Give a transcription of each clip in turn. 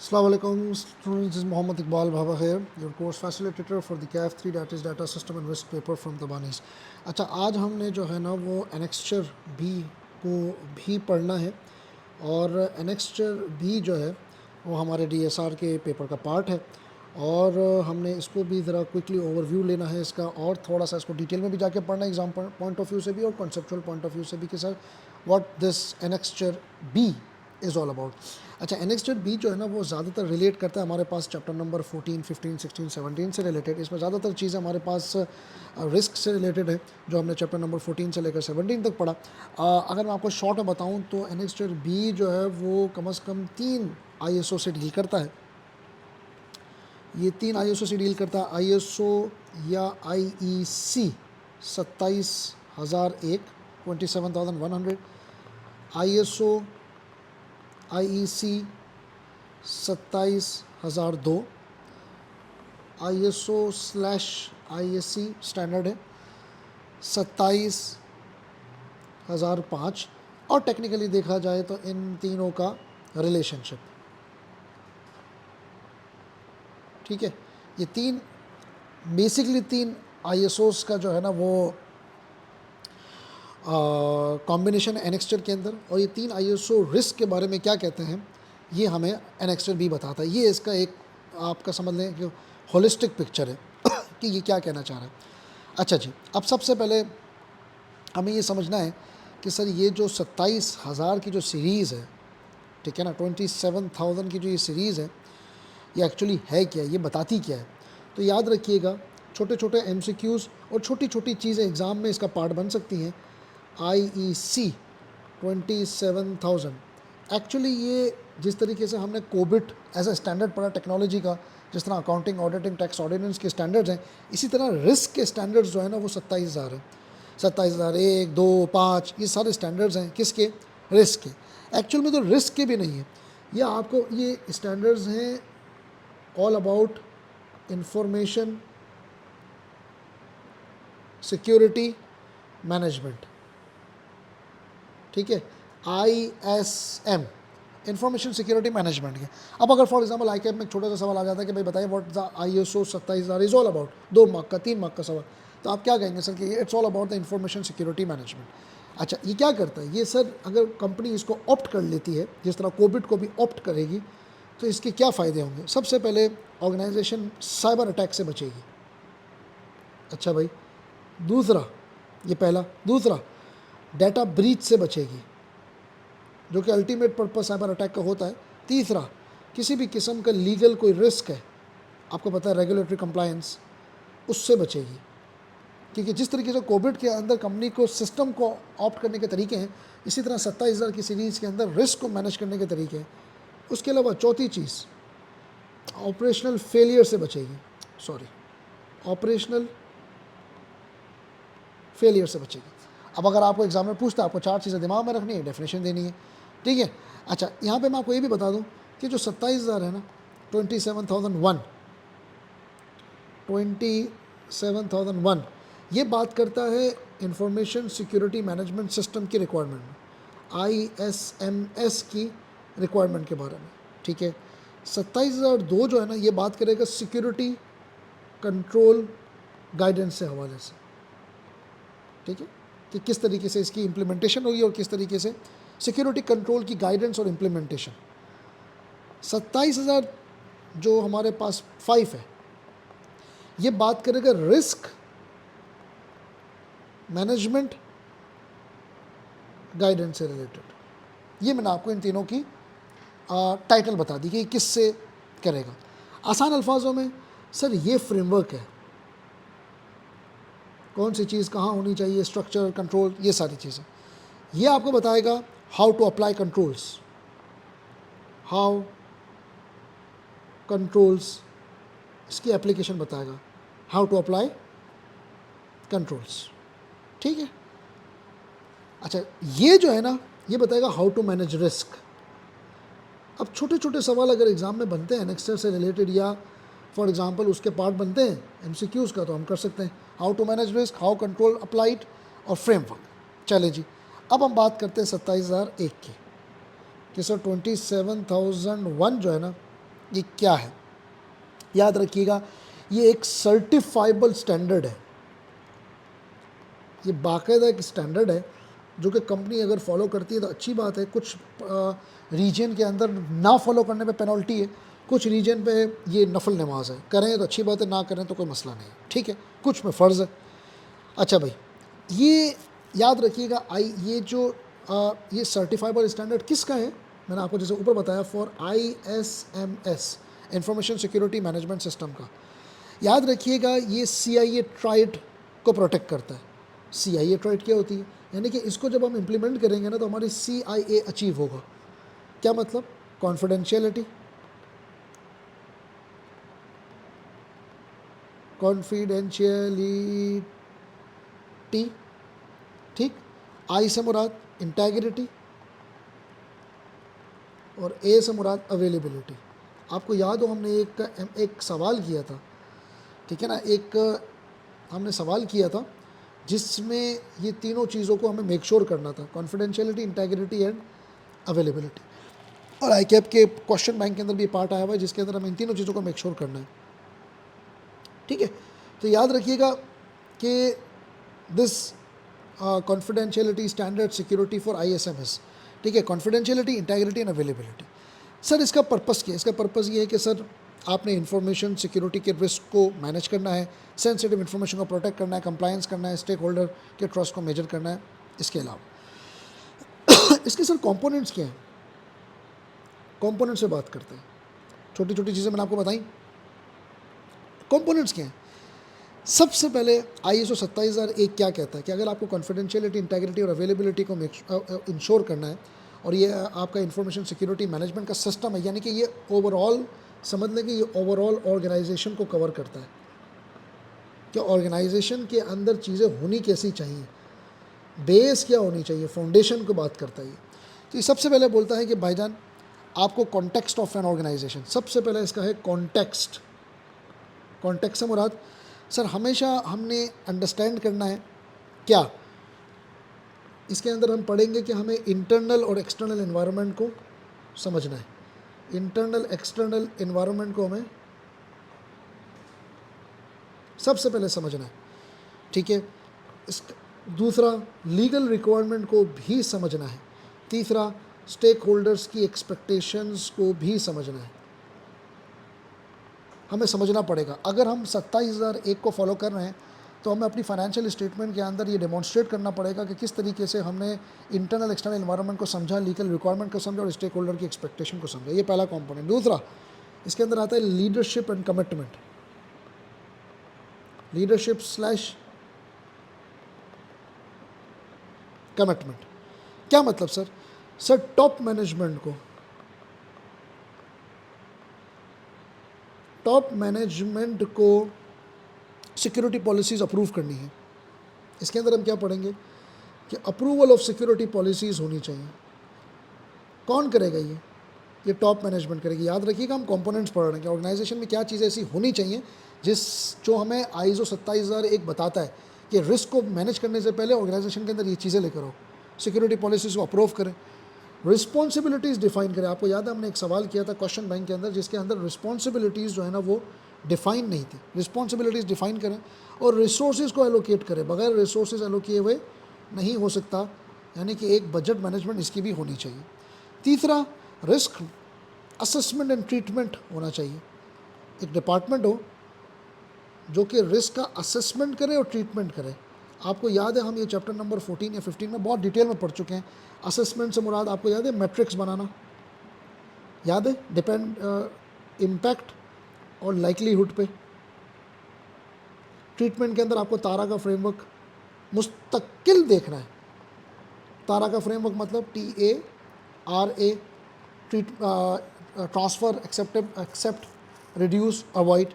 Assalamu alaikum students, this is Mohammad Iqbal Bhaba here, your course facilitator for the CAF3 that is data system and risk paper from Tabanis। अच्छा, आज हमने जो है ना वो annexure B को भी पढ़ना है और एनेक्स्चर बी जो है वो हमारे डीएसआर के पेपर का पार्ट है और हमने इसको भी ज़रा क्विकली ओवरव्यू लेना है इसका और थोड़ा सा इसको डिटेल में भी जाके पढ़ना है एग्जाम पॉइंट ऑफ व्यू से भी और कॉन्सेप्चुअल पॉइंट ऑफ व्यू से भी कि sir what this annexure B is all about. अच्छा, एनेक्स्चर बी जो है ना वो ज़्यादातर रिलेट करता है हमारे पास चैप्टर नंबर 14, 15, 16, 17 से रिलेटेड। इसमें ज़्यादातर चीज़ें हमारे पास रिस्क से रिलेटेड है जो हमने चैप्टर नंबर 14 से लेकर 17 तक पढ़ा। अगर मैं आपको शॉर्ट में बताऊं तो एनेक्स्चर बी जो है वो कम से कम 3 आईएसओ से डील करता है। ये 3 आईएसओ से डील करता है, आईएसओ या IEC 27001 27,100, ISO IEC 27,002, ISO slash ISC standard है 27,005 और टेक्निकली देखा जाए तो इन तीनों का रिलेशनशिप, ठीक है। ये बेसिकली तीन आईएसओस का जो है ना वो कॉम्बिनेशन है एनेक्स्चर के अंदर। और ये 3 आईएसओ रिस्क के बारे में क्या कहते हैं ये हमें एनेक्स्चर भी बताता है। ये इसका एक आपका समझ लें कि होलिस्टिक पिक्चर है कि ये क्या कहना चाह रहा है। अच्छा जी, अब सबसे पहले हमें ये समझना है कि सर ये जो 27,000 की जो सीरीज़ है, ठीक है ना, 27,000 की जो ये सीरीज़ है ये एक्चुअली है क्या, ये बताती क्या है। तो याद रखिएगा छोटे छोटे एमसीक्यूज़ और छोटी छोटी चीज़ें एग्ज़ाम में इसका पार्ट बन सकती हैं। आईईसी 27,000 एक्चुअली ये जिस तरीके से हमने कोबिट एज अ स्टैंडर्ड पढ़ा टेक्नोलॉजी का, जिस तरह अकाउंटिंग, ऑडिटिंग, टैक्स ऑर्डिनेंस के स्टैंडर्ड्स हैं, इसी तरह रिस्क के स्टैंडर्ड्स जो है ना वो 27,000 है। 27,000 1, 2, 5 ये सारे स्टैंडर्ड्स हैं किसके, रिस्क के। एक्चुअल में तो रिस्क के भी नहीं है, ये आपको ये स्टैंडर्ड्स हैं all about information security management, ठीक है, ISM इंफॉर्मेशन सिक्योरिटी मैनेजमेंट के। अब अगर फॉर एग्जांपल ICAP में एक छोटा सा सवाल आ जाता है कि भाई बताइए what the ISO 27,000 is all about, 2 mark का 3 मार्क का सवाल, तो आप क्या कहेंगे सर कि it's all about the information security management. अच्छा, ये क्या करता है ये सर, अगर कंपनी इसको ऑप्ट कर लेती है जिस तरह कोविड को भी ऑप्ट करेगी तो इसके क्या फ़ायदे होंगे। सबसे पहले ऑर्गेनाइजेशन साइबर अटैक से बचेगी। अच्छा भाई, दूसरा, ये पहला, दूसरा डाटा ब्रीच से बचेगी जो कि अल्टीमेट पर्पस साइबर अटैक का होता है। तीसरा, किसी भी किस्म का लीगल कोई रिस्क है, आपको पता है रेगुलेटरी कंप्लायंस, उससे बचेगी। क्योंकि जिस तरीके से कोविड के अंदर कंपनी को सिस्टम को ऑप्ट करने के तरीके हैं, इसी तरह 27,000 की सीरीज़ के अंदर रिस्क को मैनेज करने के तरीके हैं। उसके अलावा चौथी चीज़, ऑपरेशनल फेलियर से बचेगी, ऑपरेशनल फेलियर से बचेगी। अब अगर आपको एग्जाम में पूछता है, आपको 4 चीज़ें दिमाग में रखनी है, डेफिनेशन देनी है, ठीक है। अच्छा, यहाँ पे मैं आपको ये भी बता दूँ कि जो 27,000 है ना, 27,001 ये बात करता है इंफॉर्मेशन सिक्योरिटी मैनेजमेंट सिस्टम की रिक्वायरमेंट में, ISMS की रिक्वायरमेंट के बारे में, ठीक है। 27,002 जो है ना ये बात करेगा सिक्योरिटी कंट्रोल गाइडेंस से हवाले से, ठीक है, कि किस तरीके से इसकी इम्प्लीमेंटेशन होगी और किस तरीके से सिक्योरिटी कंट्रोल की गाइडेंस और इम्प्लीमेंटेशन। 27,000 जो हमारे पास 5 है ये बात करेगा रिस्क मैनेजमेंट गाइडेंस से रिलेटेड। ये मैंने आपको इन तीनों की टाइटल बता दी कि किससे करेगा। आसान अल्फाजों में सर ये फ्रेमवर्क है, कौन सी चीज़ कहाँ होनी चाहिए, स्ट्रक्चर, कंट्रोल, ये सारी चीज़ें। ये आपको बताएगा how to apply controls, how controls इसकी एप्लीकेशन बताएगा, हाउ टू अप्लाई कंट्रोल्स, ठीक है। अच्छा, ये जो है ना ये बताएगा हाउ टू मैनेज रिस्क। अब छोटे छोटे सवाल अगर एग्ज़ाम में बनते हैं एनेक्स्चर से रिलेटेड या फॉर एग्जांपल उसके पार्ट बनते हैं MCQs का, तो हम कर सकते हैं how to manage risk, how control applied और फ्रेमवर्क। चले जी, अब हम बात करते हैं 27,001 की कि सर 27,001 जो है ना ये क्या है? याद रखिएगा, ये एक सर्टिफाइबल स्टैंडर्ड है, ये बाकायदा एक स्टैंडर्ड है जो कि कंपनी अगर फॉलो करती है तो अच्छी बात है। कुछ रीजन के अंदर ना फॉलो करने पे पेनल्टी है, कुछ रीजन पे ये नफल नमाज है, करें तो अच्छी बात है, ना करें तो कोई मसला नहीं है, ठीक है, कुछ में फ़र्ज़ है। अच्छा भाई, ये याद रखिएगा, ये जो ये सर्टिफाइबल स्टैंडर्ड किसका है? मैंने आपको जैसे ऊपर बताया, for ISMS, information security management system का। याद रखिएगा, ये CIA ट्राइड को प्रोटेक्ट करता है। CIA ट्राइड क्या होती है? यानी कि इसको जब हम इम्प्लीमेंट करेंगे ना तो हमारी CIA अचीव होगा। क्या मतलब? कॉन्फिडेंशियलिटी, कॉन्फिडेंशियलिटी, ठीक। I से मुराद इंटेग्रिटी और A से मुराद अवेलेबिलिटी। आपको याद हो हमने एक सवाल किया था, ठीक है ना, एक हमने सवाल किया था जिसमें ये तीनों चीज़ों को हमें मेक श्योर करना था, कॉन्फिडेंशियलिटी, इंटेग्रिटी एंड अवेलेबिलिटी। और ICAP के क्वेश्चन बैंक के अंदर भी पार्ट आया हुआ है जिसके अंदर हमें इन तीनों चीज़ों को मेक श्योर करना है, ठीक है। तो याद रखिएगा कि this confidentiality standard security for ISMS, ठीक है, confidentiality, integrity and availability. Sir इसका पर्पस क्या है? इसका पर्पस ये है कि सर आपने इंफॉर्मेशन सिक्योरिटी के रिस्क को मैनेज करना है, सेंसिटिव इन्फॉर्मेशन को प्रोटेक्ट करना है, कंप्लायंस करना है, स्टेक होल्डर के ट्रस्ट को मेजर करना है। इसके अलावा इसके सर कंपोनेंट्स क्या हैं? कंपोनेंट से बात करते हैं, छोटी छोटी चीज़ें मैंने आपको बताई। कंपोनेंट्स क्या हैं? सबसे पहले ISO 27001 क्या कहता है कि अगर आपको कॉन्फिडेंशियलिटी, इंटेग्रिटी और अवेलेबिलिटी को इंश्योर करना है और ये आपका इंफॉर्मेशन सिक्योरिटी मैनेजमेंट का सिस्टम है, यानी कि ये ओवरऑल समझ लें कि ये ओवरऑल ऑर्गेनाइजेशन को कवर करता है कि ऑर्गेनाइजेशन के अंदर चीज़ें होनी कैसी चाहिए, बेस क्या होनी चाहिए, फाउंडेशन को बात करता है ये। तो ये सबसे पहले बोलता है कि भाईजान आपको कॉन्टेक्स्ट ऑफ एन ऑर्गेनाइजेशन, सबसे पहले इसका है कॉन्टेक्स्ट। कॉन्टेक्स्ट से मुराद सर हमेशा हमने अंडरस्टैंड करना है क्या, इसके अंदर हम पढ़ेंगे कि हमें इंटरनल और एक्सटर्नल एनवायरनमेंट को समझना है। इंटरनल एक्सटर्नल एनवायरनमेंट को हमें सबसे पहले समझना है, ठीक है। दूसरा, लीगल रिक्वायरमेंट को भी समझना है। तीसरा, स्टेक होल्डर्स की एक्सपेक्टेशंस को भी समझना है, हमें समझना पड़ेगा। अगर हम 27,001 को फॉलो कर रहे हैं तो हमें अपनी फाइनेंशियल स्टेटमेंट के अंदर ये डेमोन्स्ट्रेट करना पड़ेगा कि किस तरीके से हमने इंटरनल एक्सटर्नल एनवायरनमेंट को समझा, लीगल रिक्वायरमेंट को समझा और स्टेक होल्डर की एक्सपेक्टेशन को समझा। ये पहला कंपोनेंट। दूसरा, इसके अंदर आता है leadership and commitment. Leadership slash commitment क्या मतलब सर? सर टॉप मैनेजमेंट को सिक्योरिटी पॉलिसीज़ अप्रूव करनी है। इसके अंदर हम क्या पढ़ेंगे कि अप्रूवल ऑफ सिक्योरिटी पॉलिसीज़ होनी चाहिए। कौन करेगा ये टॉप मैनेजमेंट करेगी। याद रखिएगा हम कंपोनेंट्स पढ़ रहे हैं कि ऑर्गेनाइजेशन में क्या चीज़ें ऐसी होनी चाहिए जो हमें ISO 27001 बताता है कि रिस्क को मैनेज करने से पहले ऑर्गेनाइजेशन के अंदर ये चीज़ें लेकर आओ, सिक्योरिटी पॉलिसीज़ को अप्रूव करें, रिस्पॉन्सिबिलिटीज़ डिफ़ाइन करें। आपको याद है हमने एक सवाल किया था क्वेश्चन बैंक के अंदर जिसके अंदर रिस्पॉन्सिबिलिटीज़ जो है ना वो डिफ़ाइन नहीं थी। रिस्पॉन्सिबिलिटीज़ डिफ़ाइन करें और रिसोर्सेज को एलोकेट करें। बगैर रिसोर्सेज एलोकेट हुए नहीं हो सकता, यानी कि एक बजट मैनेजमेंट इसकी भी होनी चाहिए। तीसरा, रिस्क असेसमेंट एंड ट्रीटमेंट होना चाहिए। एक डिपार्टमेंट हो जो कि रिस्क का असेसमेंट करे और ट्रीटमेंट करे। आपको याद है हम ये चैप्टर नंबर 14 या 15 में बहुत डिटेल में पढ़ चुके हैं। असेसमेंट से मुराद आपको याद है मैट्रिक्स बनाना, याद है, इम्पैक्ट और लाइकलीहुड पे। ट्रीटमेंट के अंदर आपको तारा का फ्रेमवर्क मुस्तकिल देखना है। तारा का फ्रेमवर्क मतलब TARA, transfer, accept, reduce, avoid,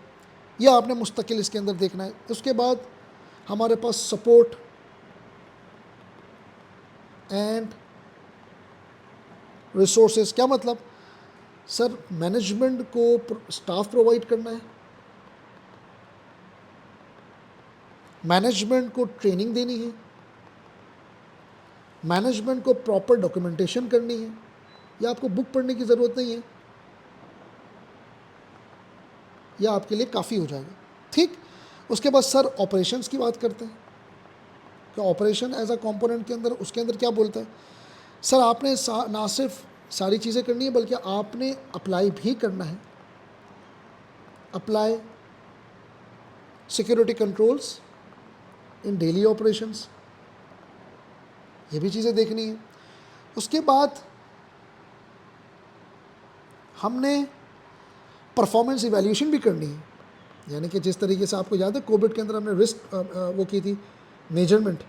यह आपने मुस्तकिल इसके अंदर देखना है। उसके बाद हमारे पास सपोर्ट एंड रिसोर्सेज। क्या मतलब सर? मैनेजमेंट को स्टाफ प्रोवाइड करना है, मैनेजमेंट को ट्रेनिंग देनी है, मैनेजमेंट को प्रॉपर डॉक्यूमेंटेशन करनी है। या आपको बुक पढ़ने की ज़रूरत नहीं है, यह आपके लिए काफ़ी हो जाएगा। ठीक, उसके बाद सर ऑपरेशंस की बात करते हैं कि ऑपरेशन एज अ कंपोनेंट के अंदर, उसके अंदर क्या बोलता है सर, आपने ना सिर्फ सारी चीज़ें करनी है बल्कि आपने अप्लाई भी करना है, अप्लाई सिक्योरिटी कंट्रोल्स इन डेली ऑपरेशंस, ये भी चीज़ें देखनी है। उसके बाद हमने परफॉर्मेंस इवैल्यूएशन भी करनी है, यानी कि जिस तरीके से आपको याद है कोविड के अंदर हमने रिस्क वो की थी मेजरमेंट,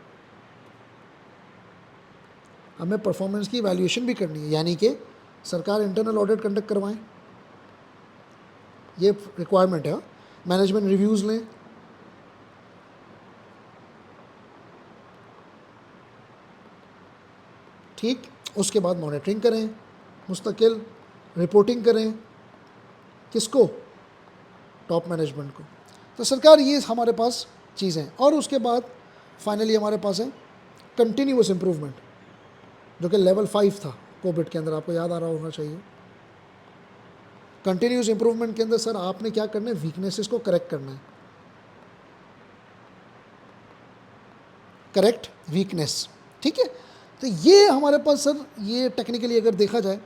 हमें परफॉर्मेंस की इवैल्यूएशन भी करनी है, यानी कि सरकार इंटरनल ऑडिट कंडक्ट करवाएं, ये रिक्वायरमेंट है। मैनेजमेंट रिव्यूज़ लें, ठीक, उसके बाद मॉनिटरिंग करें, मुस्तकिल रिपोर्टिंग करें, किसको, टॉप मैनेजमेंट को। तो सरकार ये हमारे पास चीज़ें हैं। और उसके बाद फाइनली हमारे पास है कंटिन्यूअस इम्प्रूवमेंट, जो कि लेवल 5 था कोविड के अंदर, आपको याद आ रहा होना चाहिए। कंटिन्यूअस इम्प्रूवमेंट के अंदर सर आपने क्या करना है, वीकनेसेस को करेक्ट करना है, करेक्ट वीकनेस, ठीक है। तो ये हमारे पास सर, ये टेक्निकली अगर देखा जाए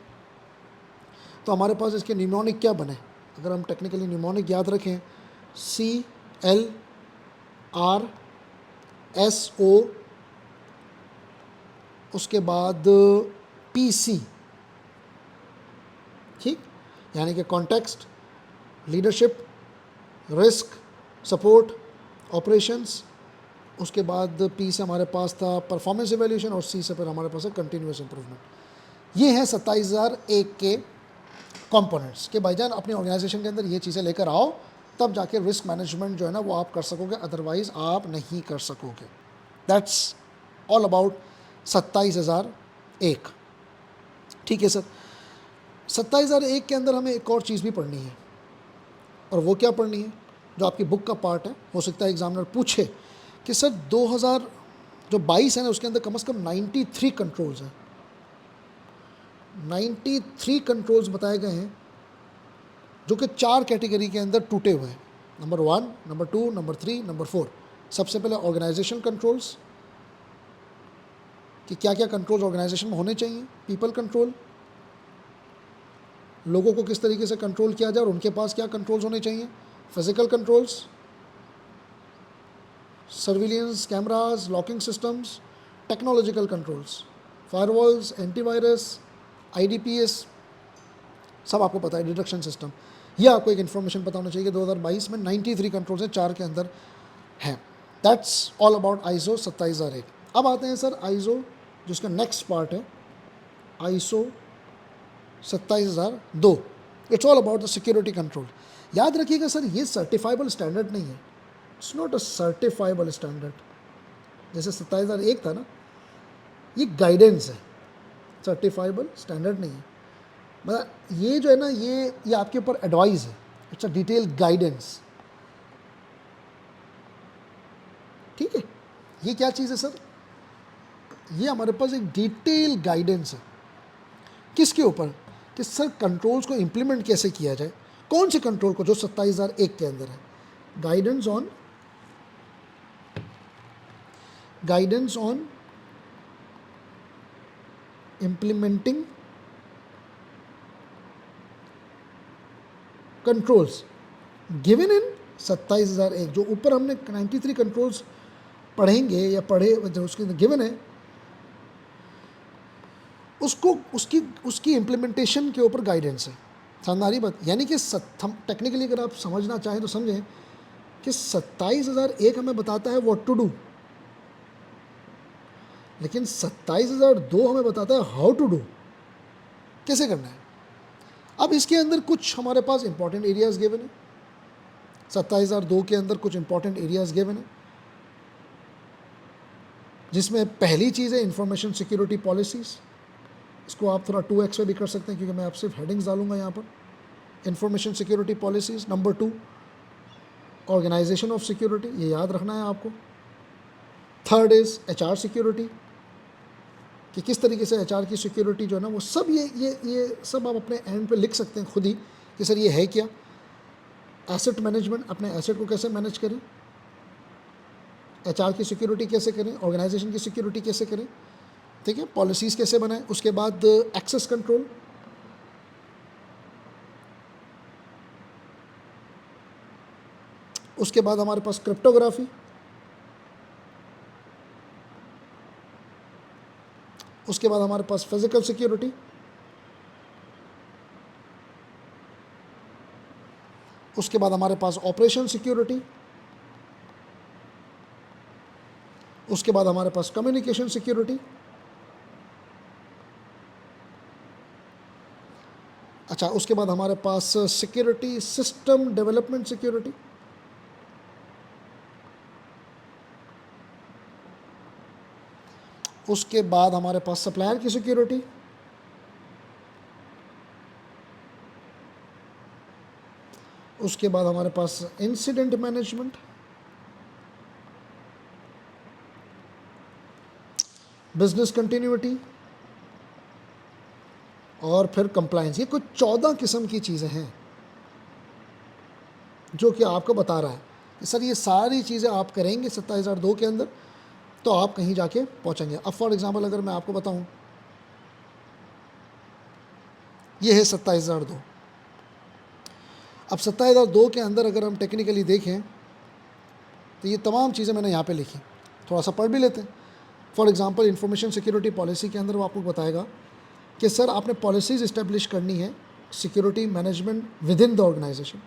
तो हमारे पास इसके निमोनिक क्या बने, अगर हम टेक्निकली निमोनिक याद रखें, CLRSO, उसके बाद PC, ठीक, यानी कि context, leadership, risk, support, operations, उसके बाद P से हमारे पास था परफॉर्मेंस इवैल्यूएशन, और C से फिर हमारे पास है कंटिन्यूअस इम्प्रूवमेंट। ये हैं 27,001 के कंपोनेंट्स के भाईजान अपनी ऑर्गेनाइजेशन के अंदर ये चीज़ें लेकर आओ, तब जाके रिस्क मैनेजमेंट जो है ना वो आप कर सकोगे, अदरवाइज आप नहीं कर सकोगे। That's all about 27,001। ठीक है सर, 27,001 के अंदर हमें एक और चीज़ भी पढ़नी है, और वो क्या पढ़नी है, जो आपकी बुक का पार्ट है। हो सकता है एग्जामिनर पूछे कि सर 2022 है ना, उसके अंदर कम से कम 93 कंट्रोल्स हैं, 93 कंट्रोल्स बताए गए हैं, जो कि 4 कैटेगरी के अंदर टूटे हुए हैं, नंबर 1, नंबर 2, नंबर 3, नंबर 4। सबसे पहले ऑर्गेनाइजेशन कंट्रोल्स, कि क्या क्या कंट्रोल्स ऑर्गेनाइजेशन में होने चाहिए, पीपल कंट्रोल, लोगों को किस तरीके से कंट्रोल किया जाए और उनके पास क्या कंट्रोल्स होने चाहिए, physical controls, surveillance cameras, locking systems, technological controls, firewalls, antivirus, IDPS, सब आपको पता है, डिटेक्शन सिस्टम। ये आपको एक इन्फॉर्मेशन पता होना चाहिए कि 2022 में 93 कंट्रोल्स हैं, 4 के अंदर हैं। That's all about ISO 27,001। अब आते हैं सर ISO, जिसका नेक्स्ट पार्ट है ISO 27,002। It's all about the security control. याद रखिएगा सर, ये सर्टिफाइबल स्टैंडर्ड नहीं है, इट्स नॉट अ सर्टिफाइबल स्टैंडर्ड। जैसे 27,001 था ना, ये गाइडेंस है, सर्टिफाइबल स्टैंडर्ड नहीं है। मतलब ये जो है ना, ये आपके ऊपर एडवाइस है, इट्स अ डिटेल गाइडेंस, ठीक है। ये क्या चीज़ है सर, ये हमारे पास एक डिटेल गाइडेंस है, किसके ऊपर, कि सर कंट्रोल्स को इम्प्लीमेंट कैसे किया जाए, कौन से कंट्रोल को, जो 27,001 के अंदर है, guidance on implementing controls given in 27,001। जो ऊपर हमने 93 कंट्रोल्स पढ़ेंगे या पढ़े, जो उसके गिवन है, उसको उसकी इम्प्लीमेंटेशन के ऊपर गाइडेंस है। शानदारी बात, यानी कि टेक्निकली अगर आप समझना चाहें तो समझें कि 27,001 हमें बताता है व्हाट टू डू, लेकिन 27,002 हमें बताता है हाउ टू डू, कैसे करना है। अब इसके अंदर कुछ हमारे पास इंपॉर्टेंट एरियाज गिवन है, 27,002 के अंदर कुछ इंपॉर्टेंट एरियाज गिवन है, जिसमें पहली चीज़ है इंफॉर्मेशन सिक्योरिटी पॉलिसीज़। इसको आप थोड़ा 2x पे भी कर सकते हैं, क्योंकि मैं आप सिर्फ हेडिंग्स डालूंगा यहाँ पर। Information security policies. Number 2, organization of security, ये याद रखना है आपको। थर्ड इज़ HR सिक्योरिटी, कि किस तरीके से HR की सिक्योरिटी जो है ना वो सब, ये सब आप अपने एंड पे लिख सकते हैं खुद ही कि सर ये है क्या। एसेट मैनेजमेंट, अपने एसेट को कैसे मैनेज करें, एचआर की सिक्योरिटी कैसे करें, ऑर्गेनाइजेशन की सिक्योरिटी कैसे करें, ठीक है, पॉलिसीज़ कैसे बनाएं। उसके बाद एक्सेस कंट्रोल, उसके बाद हमारे पास क्रिप्टोग्राफी, उसके बाद हमारे पास फिजिकल सिक्योरिटी, उसके बाद हमारे पास ऑपरेशन सिक्योरिटी, उसके बाद हमारे पास कम्युनिकेशन सिक्योरिटी। अच्छा, उसके बाद हमारे पास सिक्योरिटी सिस्टम डेवलपमेंट सिक्योरिटी, उसके बाद हमारे पास सप्लायर की सिक्योरिटी, उसके बाद हमारे पास इंसिडेंट मैनेजमेंट, बिजनेस कंटिन्यूटी और फिर कंप्लायंस। ये कुछ 14 किस्म की चीज़ें हैं जो कि आपको बता रहा है कि सर ये सारी चीज़ें आप करेंगे 27,002 के अंदर तो आप कहीं जाके पहुंचेंगे। अब फॉर एग्जांपल अगर मैं आपको बताऊं, ये है 27,002। अब 27,002 के अंदर अगर हम टेक्निकली देखें तो ये तमाम चीज़ें मैंने यहाँ पे लिखी, थोड़ा सा पढ़ भी लेते हैं। For example information security policy के अंदर वो आपको बताएगा कि सर आपने पॉलिसीज़ इस्टेब्लिश करनी है security management within the organization,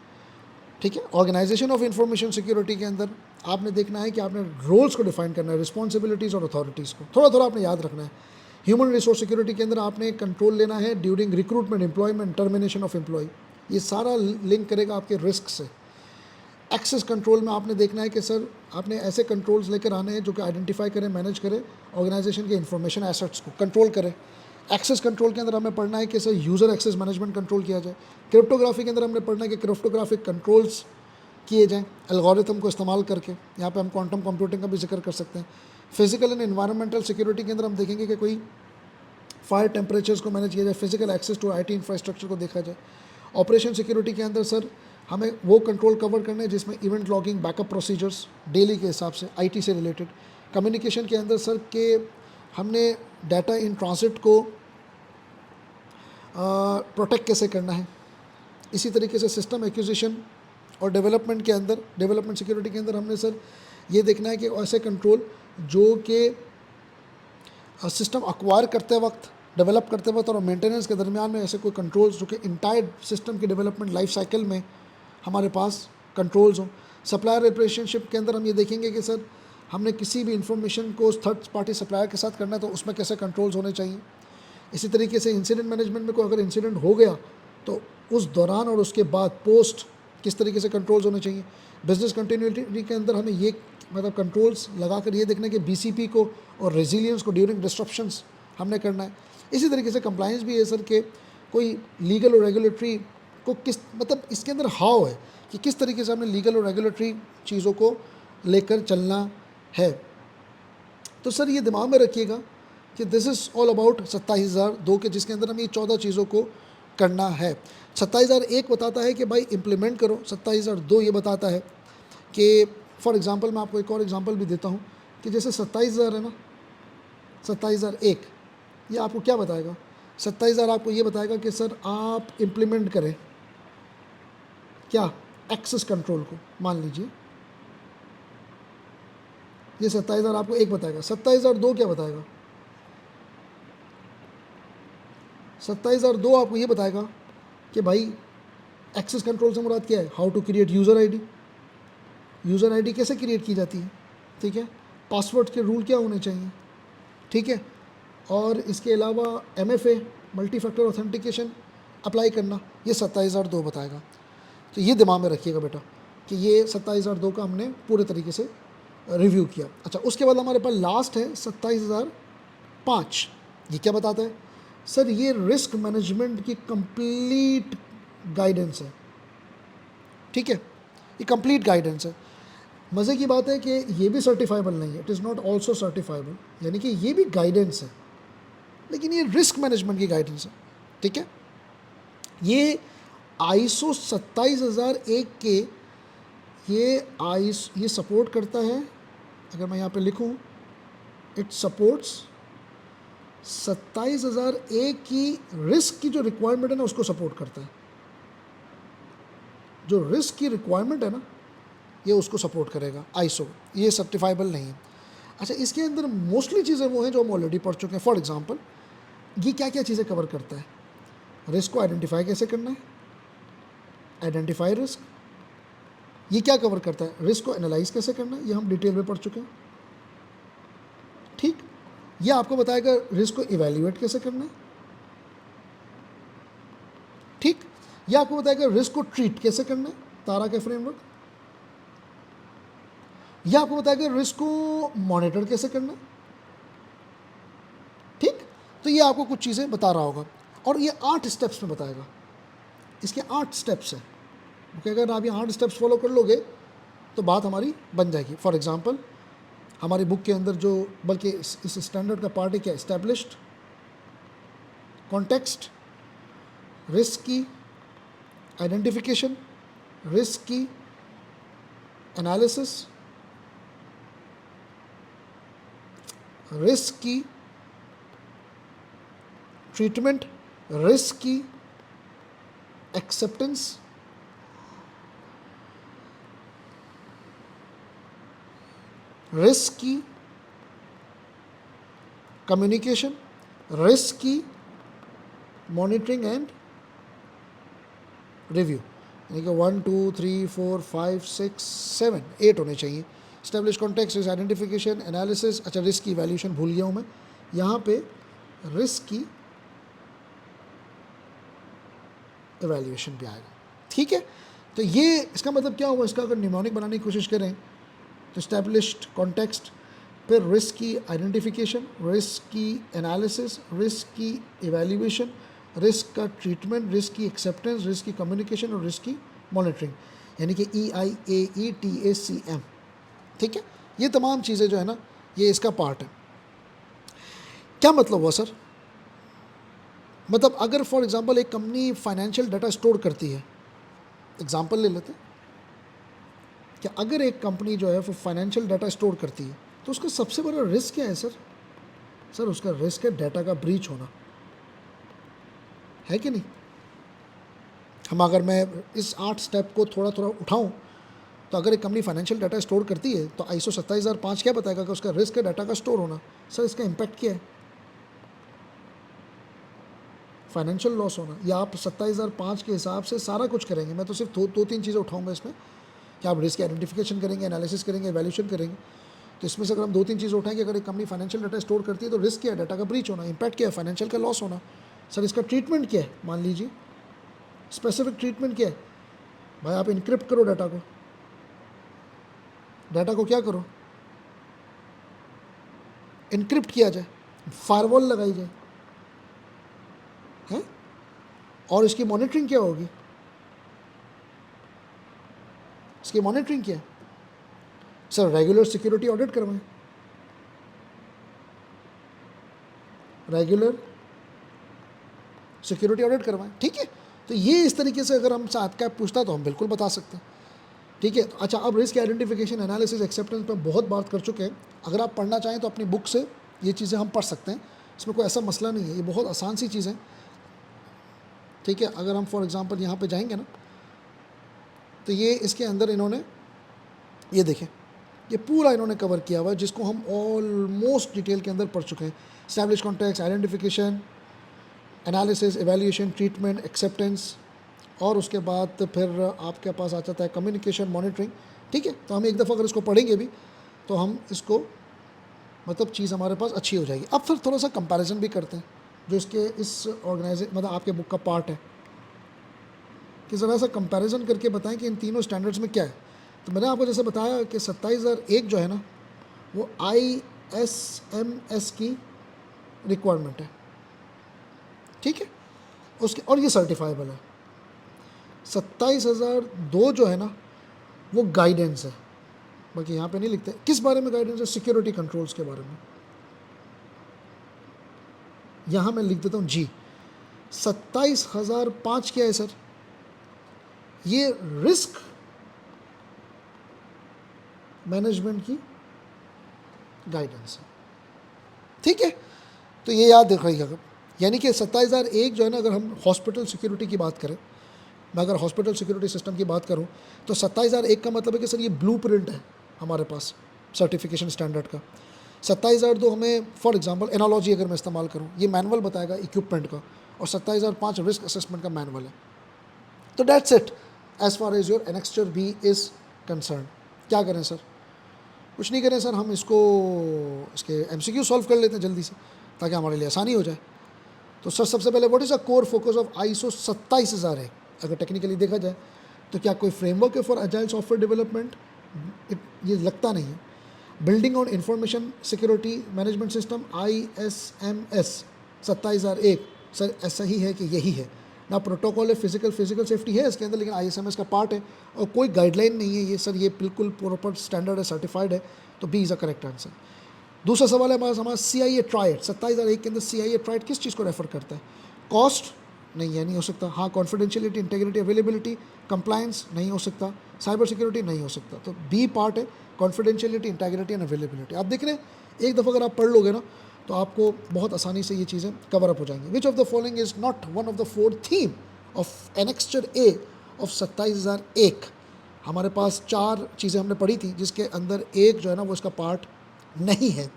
ठीक है। ऑर्गेनाइजेशन ऑफ इंफॉर्मेशन सिक्योरिटी के अंदर आपने देखना है कि आपने रोल्स को डिफाइन करना है, रिस्पॉन्सिबिलिटीज़ और अथॉरिटीज़ को थोड़ा थोड़ा आपने याद रखना है। ह्यूमन रिसोर्स सिक्योरिटी के अंदर आपने कंट्रोल लेना है during recruitment, employment, termination of employ, ये सारा लिंक करेगा आपके रिस्क से। एक्सेस कंट्रोल में आपने देखना है कि सर आपने ऐसे कंट्रोल्स लेकर आने हैं जो कि आइडेंटिफाई करें, मैनेज करें ऑर्गेनाइजेशन के इंफॉर्मेशन एसेट्स को, कंट्रोल करें। एक्सेस कंट्रोल के अंदर हमें पढ़ना है कि sir user access management control किया जाए। क्रिप्टोग्राफी के अंदर हमने पढ़ना है कि क्रिप्टोग्राफिक कंट्रोल्स किए जाएँ एल्गोरिथम को इस्तेमाल करके। यहाँ पे हम क्वांटम कंप्यूटिंग का भी जिक्र कर सकते हैं। फिजिकल एंड एनवायरमेंटल सिक्योरिटी के अंदर हम देखेंगे कि कोई फायर टेम्परेचर्स को मैनेज किया जाए, physical access to IT infrastructure को देखा जाए। ऑपरेशन सिक्योरिटी के अंदर सर हमें वो कंट्रोल कवर करने हैं जिसमें event logging, backup procedures daily के हिसाब से आईटी से रिलेटेड। कम्युनिकेशन के अंदर सर के हमने डाटा इन ट्रांसिट को प्रोटेक्ट कैसे करना है। इसी तरीके से सिस्टम एक्विजिशन और डेवलपमेंट के अंदर, डेवलपमेंट सिक्योरिटी के अंदर हमने सर ये देखना है कि ऐसे कंट्रोल जो कि सिस्टम अक्वायर करते वक्त, डेवलप करते वक्त और मेंटेनेंस के दरमियान में ऐसे कोई कंट्रोल्स जो कि इंटायर सिस्टम की डेवलपमेंट लाइफ साइकिल में हमारे पास कंट्रोल्स हों। सप्लायर रिलेशनशिप के अंदर हम ये देखेंगे कि सर हमने किसी भी इंफॉर्मेशन को थर्ड पार्टी सप्लायर के साथ करना है तो उसमें कैसे कंट्रोल्स होने चाहिए। इसी तरीके से इंसिडेंट मैनेजमेंट में कोई अगर इंसिडेंट हो गया तो उस दौरान और उसके बाद पोस्ट किस तरीके से कंट्रोल्स होने चाहिए। बिजनेस कंटिन्यूटी के अंदर हमें ये मतलब कंट्रोल्स लगा कर ये देखना है कि बीसीपी को और रेजिलियंस को ड्यूरिंग डिस्ट्रप्शंस हमने करना है। इसी तरीके से कंप्लायंस भी है सर कि कोई लीगल और रेगुलेटरी को किस मतलब इसके अंदर हाउ है कि किस तरीके से हमने लीगल और रेगुलेटरी चीज़ों को लेकर चलना है। तो सर ये दिमाग में रखिएगा कि दिस इज़ ऑल अबाउट 27,002 के, जिसके अंदर हमें ये 14 चीज़ों को करना है। 27,001 बताता है कि भाई इम्प्लीमेंट करो। 27,002 ये बताता है कि फॉर एग्ज़ाम्पल मैं आपको एक और एग्ज़ाम्पल भी देता हूँ कि जैसे 27,000 है ना, 27,001 ये आपको क्या बताएगा। 27,000 आपको ये बताएगा कि सर आप इम्प्लीमेंट करें क्या, एक्सेस कंट्रोल को। मान लीजिए ये 27,000 आपको एक बताएगा। 27,002 क्या बताएगा, 27,002 आपको ये बताएगा कि भाई एक्सेस कंट्रोल से मुराद क्या है, how to create user ID, user ID कैसे क्रिएट की जाती है, ठीक है, पासवर्ड के रूल क्या होने चाहिए, ठीक है, और इसके अलावा MFA multi factor authentication apply करना, ये 27,002 बताएगा। तो ये दिमाग में रखिएगा बेटा कि ये 27,002 का हमने पूरे तरीके से रिव्यू किया। अच्छा, उसके बाद हमारे पास लास्ट है 27,005। ये क्या बताता है सर, ये रिस्क मैनेजमेंट की कंप्लीट गाइडेंस है, ठीक है, ये कंप्लीट गाइडेंस है। मज़े की बात है कि ये भी सर्टिफाइबल नहीं है, इट इज़ नॉट ऑल्सो सर्टिफाइबल, यानी कि ये भी गाइडेंस है लेकिन ये रिस्क मैनेजमेंट की गाइडेंस है, ठीक है। ये आईएसओ 27001 के ये सपोर्ट करता है, अगर मैं यहाँ पे लिखूँ, इट सपोर्ट्स 27001 की रिस्क की जो रिक्वायरमेंट है ना उसको सपोर्ट करता है। जो रिस्क की रिक्वायरमेंट है ना ये उसको सपोर्ट करेगा आईएसओ, ये सर्टिफाइबल नहीं है। अच्छा, इसके अंदर मोस्टली चीज़ें वो हैं जो हम ऑलरेडी पढ़ चुके हैं। फॉर एग्जांपल ये क्या क्या चीज़ें कवर करता है? रिस्क को आइडेंटिफाई कैसे करना है, आइडेंटिफाई रिस्क। ये क्या कवर करता है? रिस्क को एनालाइज कैसे करना है, ये हम डिटेल में पढ़ चुके हैं। ठीक, ये आपको बताएगा रिस्क को इवेल्युएट कैसे करना है। ठीक, ये आपको बताएगा रिस्क को ट्रीट कैसे करना है, तारा के फ्रेमवर्क। यह आपको बताएगा रिस्क को मॉनिटर कैसे करना है। ठीक, तो ये आपको कुछ चीज़ें बता रहा होगा और ये 8 स्टेप्स में बताएगा। इसके 8 स्टेप्स हैं, ओके। अगर आप ये 8 स्टेप्स फॉलो कर लोगे तो बात हमारी बन जाएगी। फॉर एग्जांपल हमारी बुक के अंदर जो, बल्कि इस स्टैंडर्ड का पार्ट है क्या, एस्टैब्लिश्ड, कॉन्टेक्स्ट, रिस्क की आइडेंटिफिकेशन, रिस्क की एनालिसिस, रिस्क की ट्रीटमेंट, रिस्क की एक्सेप्टेंस, रिस्क की कम्युनिकेशन, रिस्क की मॉनिटरिंग एंड रिव्यू। यानी कि 1 2 3 4 5 6 7 8 होने चाहिए। Establish context, risk identification, analysis. अच्छा, रिस्क की इवैल्यूएशन भूल गया हूँ मैं, यहाँ पे रिस्क की इवैल्यूएशन भी आएगा। ठीक है, तो ये इसका मतलब क्या हुआ? इसका अगर निमोनिक बनाने की कोशिश करें तो स्टैब्लिश्ड कॉन्टेक्स्ट, फिर रिस्क की आइडेंटिफिकेशन, रिस्क की एनालिसिस, रिस्क की इवैल्यूएशन, रिस्क का ट्रीटमेंट, रिस्क की एक्सेप्टेंस, रिस्क की कम्युनिकेशन और रिस्क की मॉनिटरिंग, यानी कि EIAETACM। ठीक है, ये तमाम चीज़ें जो है ना ये इसका पार्ट है। क्या मतलब हुआ सर? मतलब अगर फॉर एग्जांपल एक कंपनी फाइनेंशियल डाटा स्टोर करती है, एग्जांपल ले लेते हैं कि अगर एक कंपनी जो है वो फाइनेंशियल डाटा स्टोर करती है तो उसका सबसे बड़ा रिस्क क्या है सर? सर उसका रिस्क है डाटा का ब्रीच होना, है कि नहीं? अगर मैं इस 8 स्टेप को थोड़ा थोड़ा उठाऊं तो अगर एक कंपनी फाइनेंशियल डाटा स्टोर करती है तो ISO 27005 क्या बताएगा कि उसका रिस्क है डाटा का स्टोर होना। सर इसका इम्पैक्ट क्या है? फाइनेंशियल लॉस होना। या आप 27005 के हिसाब से सारा कुछ करेंगे, मैं तो सिर्फ दो तीन चीज़ें उठाऊंगा इसमें कि आप रिस्क आइडेंटिफिकेशन करेंगे, एनालिसिस करेंगे, वैल्यूएशन करेंगे। तो इसमें से अगर हम 2-3 चीज़ें उठाएंगे, अगर एक कंपनी फाइनेंशियल डाटा स्टोर करती है तो रिस्क क्या है? डाटा का ब्रीच होना। इम्पैक्ट क्या है? फाइनेंशियल का लॉस होना। सर इसका ट्रीटमेंट क्या है? मान लीजिए स्पेसिफिक ट्रीटमेंट क्या है? भाई आप इनक्रिप्ट करो डाटा को, डाटा को क्या करो? इनक्रिप्ट किया जाए, फायरवॉल लगाई जाए, है? और इसकी मॉनिटरिंग क्या होगी? इसकी मॉनिटरिंग क्या है? सर रेगुलर सिक्योरिटी ऑडिट करवाएं, रेगुलर सिक्योरिटी ऑडिट करवाएं। ठीक है, तो ये इस तरीके से अगर हम साथ का पूछता तो हम बिल्कुल बता सकते हैं। ठीक है, अच्छा अब रिस्क आइडेंटिफिकेशन, एनालिसिस, एक्सेप्टेंस पे बहुत बात कर चुके हैं। अगर आप पढ़ना चाहें तो अपनी बुक से ये चीज़ें हम पढ़ सकते हैं, इसमें कोई ऐसा मसला नहीं है, ये बहुत आसान सी चीज़ें। ठीक है, अगर हम फॉर एग्जांपल यहाँ पे जाएंगे ना तो ये इसके अंदर इन्होंने ये देखें, ये पूरा इन्होंने कवर किया हुआ है जिसको हम ऑलमोस्ट डिटेल के अंदर पढ़ चुके हैं। Establish context, identification, analysis, evaluation, treatment, acceptance, और उसके बाद फिर आपके पास आ जाता है कम्युनिकेशन, मॉनिटरिंग। ठीक है, तो हम एक दफ़ा अगर इसको पढ़ेंगे भी तो हम इसको मतलब चीज़ हमारे पास अच्छी हो जाएगी। अब फिर थोड़ा सा कंपैरिजन भी करते हैं जो इसके इस मतलब आपके बुक का पार्ट है, कि ज़रा सा कंपैरिजन करके बताएं कि इन तीनों स्टैंडर्ड्स में क्या है। तो मैंने आपको जैसे बताया कि 27001 जो है ना वो ISMS की रिक्वायरमेंट है। ठीक है, उसके और ये सर्टिफाइबल है। 27002 जो है ना वो गाइडेंस है, बाकी यहाँ पे नहीं लिखते किस बारे में गाइडेंस है, सिक्योरिटी कंट्रोल्स के बारे में। यहाँ मैं लिख देता हूँ जी। 27005 क्या है सर? ये रिस्क मैनेजमेंट की गाइडेंस है, ठीक है। तो ये याद रखिएगा, यानी कि 27,001 जो है ना, अगर हम हॉस्पिटल सिक्योरिटी की बात करें, मैं अगर हॉस्पिटल सिक्योरिटी सिस्टम की बात करूं तो 27,001 का मतलब है कि सर ये ब्लूप्रिंट है हमारे पास सर्टिफिकेशन स्टैंडर्ड का। 27,002 हमें, फॉर एग्जांपल एनालॉजी अगर मैं इस्तेमाल करूं, ये मैनुअल बताएगा इक्विपमेंट का, और 27,005 रिस्क असेसमेंट का मैनुअल है। तो that's it as far as your annexure B is concern. क्या करें सर? कुछ नहीं करें सर, हम इसके MCQ सॉल्व कर लेते हैं जल्दी से ताकि हमारे लिए आसानी हो जाए। तो सर सबसे पहले what is a core focus of ISO 27,001? अगर टेक्निकली देखा जाए तो क्या कोई फ्रेमवर्क है फॉर अजाइल सॉफ्टवेयर डेवलपमेंट? ये लगता नहीं है। Building on information security management system ISMS 27,001, sir ऐसा ही है कि यही है ना। प्रोटोकॉल है, फिजिकल सेफ्टी है इसके अंदर, लेकिन ISMS का पार्ट है और कोई गाइडलाइन नहीं है ये सर, ये बिल्कुल प्रॉपर स्टैंडर्ड है, सर्टिफाइड है। तो B is a correct answer. दूसरा सवाल है हमारा CIA ट्राइड 27,001 के अंदर CIA ट्राइड किस चीज़ को रेफर करता है? कॉस्ट नहीं है, नहीं हो सकता। हाँ, कॉन्फिडेंशियलिटी, इंटीग्रिटी, अवेलेबिलिटी, कंप्लायंस नहीं हो सकता। साइबर सिक्योरिटी नहीं हो सकता। तो बी पार्ट है कॉन्फिडेंशियलिटी, इंटीग्रिटी एंड अवेलेबिलिटी। आप देख रहे हैं, एक दफ़ा अगर आप पढ़ लोगे ना तो आपको बहुत आसानी से ये चीज़ें कवर अप हो जाएंगी। Which of the following is not one of the 4 theme of annexure A of 27,001? हमारे पास 4 चीज़ें हमने पढ़ी थी जिसके अंदर एक जो है ना वो इसका पार्ट नहीं है,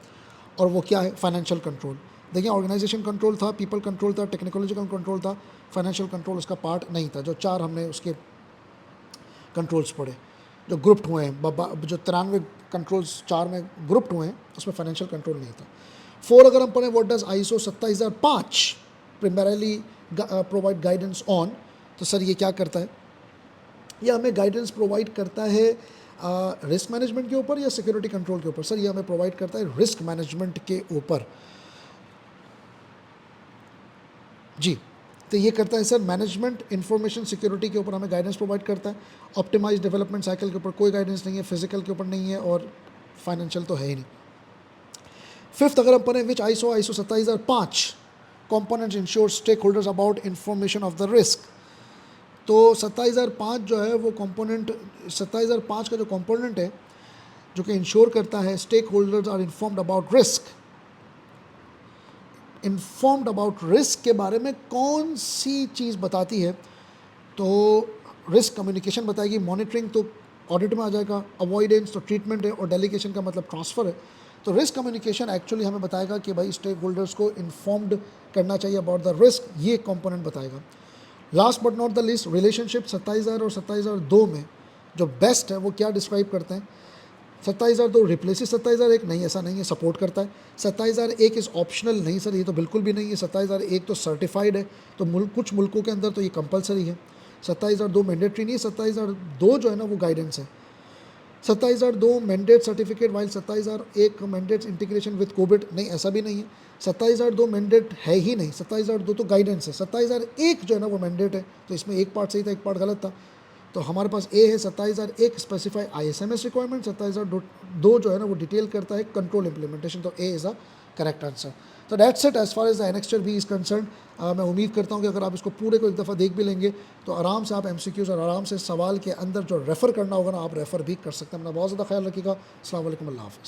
और वो क्या है? Financial control. देखिए, ऑर्गेनाइजेशन कंट्रोल था, पीपल कंट्रोल था, टेक्नोलॉजिकल कंट्रोल था, फाइनेंशियल कंट्रोल उसका पार्ट नहीं था। जो 4 हमने उसके कंट्रोल्स पढ़े जो ग्रुप्ड हुए हैं, जो 93 कंट्रोल्स 4 में ग्रुप्ड हुए हैं, उसमें फाइनेंशियल कंट्रोल नहीं था। 4 अगर हम पढ़ें, what does ISO 27,005 primarily provide guidance on? तो सर ये क्या करता है? ये हमें गाइडेंस प्रोवाइड करता है रिस्क मैनेजमेंट के ऊपर या सिक्योरिटी कंट्रोल के ऊपर? सर ये हमें प्रोवाइड करता है रिस्क मैनेजमेंट के ऊपर जी। तो ये करता है सर मैनेजमेंट इंफॉर्मेशन सिक्योरिटी के ऊपर हमें गाइडेंस प्रोवाइड करता है। ऑप्टिमाइज डेवलपमेंट साइकिल के ऊपर कोई गाइडेंस नहीं है, फिजिकल के ऊपर नहीं है, और फाइनेंशियल तो है ही नहीं। 5th अगर हम पढ़ें, which ISO 27,005 components ensure stakeholders about information of the risk? तो 27,005 जो है वो कंपोनेंट, 27,005 का जो कंपोनेंट है जो कि इंश्योर करता है stakeholders are informed about risk. Informed about risk के बारे में कौन सी चीज़ बताती है? तो रिस्क कम्युनिकेशन बताएगी, मॉनिटरिंग तो ऑडिट में आ जाएगा, अवॉइडेंस तो ट्रीटमेंट है, और डेलीगेशन का मतलब ट्रांसफ़र है। तो रिस्क कम्युनिकेशन एक्चुअली हमें बताएगा कि भाई स्टेक होल्डर्स को इन्फॉर्म्ड करना चाहिए अबाउट द रिस्क, ये कंपोनेंट बताएगा। Last but not the least, relationship 27,000 और 27,002 में जो बेस्ट है वो क्या डिस्क्राइब करते हैं? 27,002 रिप्लेसिस 27,001? नहीं, ऐसा नहीं है, सपोर्ट करता है। 27,001 इज़ ऑप्शनल? नहीं सर, ये तो बिल्कुल भी नहीं है। 27,001 तो सर्टिफाइड है, तो कुछ मुल्कों के अंदर तो ये कंपलसरी है। 27,002 मैंडेटरी नहीं है, 27,002 जो है ना वो गाइडेंस है। 27,002 mandate certificate, while 27,001 mandate integration with Covid? नहीं, ऐसा भी नहीं है। 27,002 मैंडेट है ही नहीं, 27,002 तो गाइडेंस है। 27,001 जो है ना वो मैंडेट है, तो इसमें एक पार्ट सही था, एक पार्ट गलत था। तो हमारे पास ए है 27,001 स्पेसिफाई ISMS रिक्वायरमेंट, 27,002 जो है ना वो डिटेल करता है कंट्रोल इम्प्लीमेंटेशन, तो A is a correct answer. तो that's it as far as the annexure B is concern. मैं उम्मीद करता हूँ कि अगर आप इसको पूरे को एक दफ़ा देख भी लेंगे तो आराम से आप MCQs और आराम से सवाल के अंदर जो रेफ़र करना होगा ना आप रेफ़र भी कर सकते हैं। अपना बहुत ज़्यादा ख्याल रखिएगा। अस्सलाम वालेकुम, अल्लाह हाफ़िज़।